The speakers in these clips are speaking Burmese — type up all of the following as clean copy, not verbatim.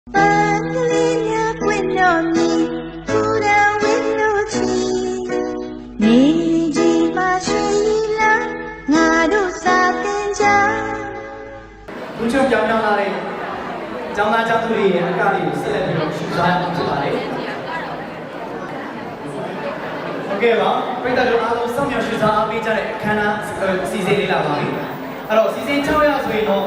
不就讲讲那里，讲那讲土里，咖喱是来比较舒畅，是吧嘞 ？OK 吧，bây giờ chúng ta xong nhiều sự sao bây giờ lại khán giả CC đi làm gì? Alors CC chào ya rồi nó,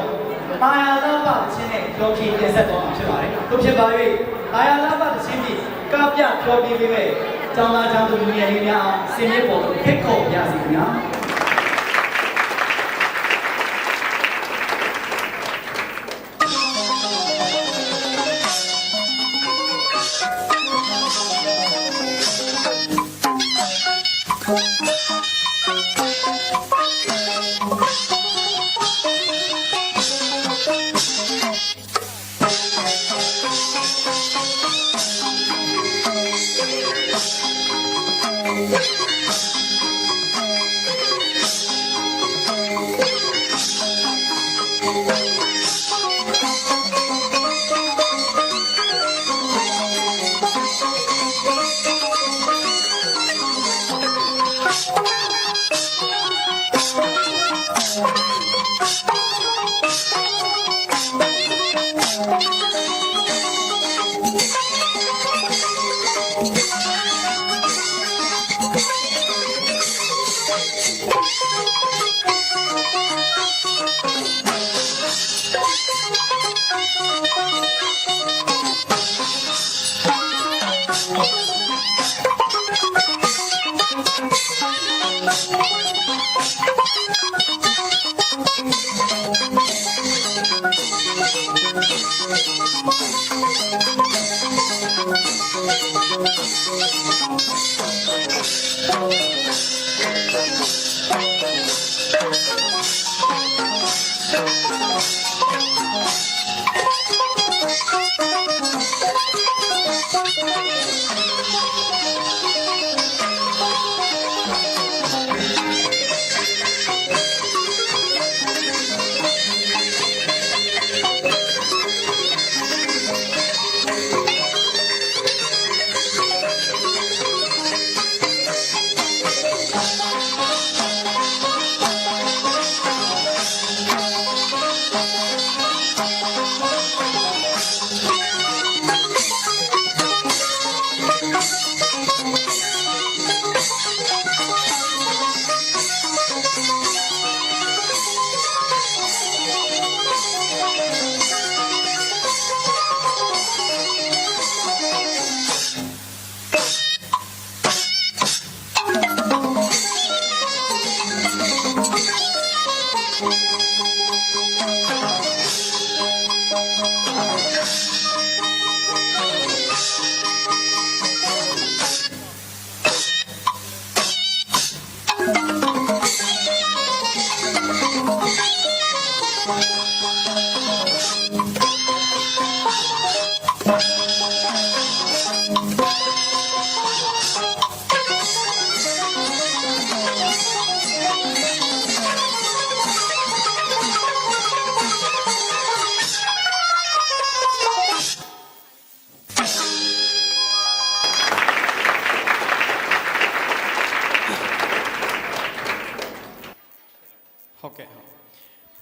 Maya Lapa trên này cho khi tiền sẽ có chứ phải, lúc trước bao nhiêu, Maya Lapa trên gì, các nhà cho đi về, trong là trong tụi mình đi nhau, xin nhớ bộ hết khổ nhà gì nhá.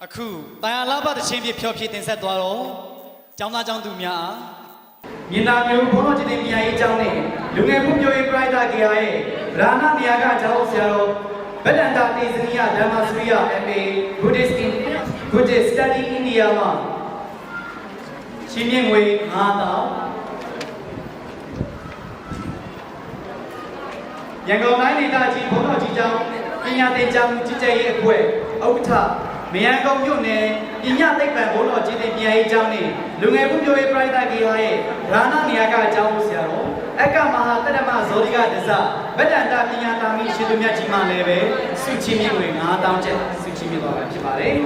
အခုတရားလာပါတချင်းပြဖြောဖြေတင်ဆက်သွားတော့ကျောင်းသားကျောင်းသူများမြင်သာမျိုးဘုန်းတော်ကြီးတင်မြာရေးကျောင်းနဲ့လူငယ်မှုမျိုးရေးပရိုက်တာကေယာရဲ့ဗราဏနေရာကကျောင်းဆရာတော်ဗဒန္တာတေဇနီယဓမ္မစရိယ MA Buddhist Study India မှာချင်းမြင့်ငွေ9000ရန်ကုန်တိုင်းဒေသကြီးဘုန်းတော်ကြီးကျောင်းပညာသင်ကြားမှုကြီးကြပ်ရေးအဖွဲ့ဥက္ကဋ္ဌမယန်းကုန်းမြို့နယ်ပညာသိပ္ပံဘုန်းတော်ကြီးတင်ပြန်ရေးကျောင်းနဲ့လူငယ်မှုမျိုးရေးပရိုက်တာကေယာရဲ့ဗราဏနေရာကကျောင်းဆရာတော်အက္ကမဟာတရမဇောတိကဒဇဗဒန္တာပညာတာမီရှင်သူမြတ်ကြီးမှလည်းပဲစုချင်းမြင့်ငွေ9000ကျပ်စုချင်းမြင့်သွားတာဖြစ်ပါတယ်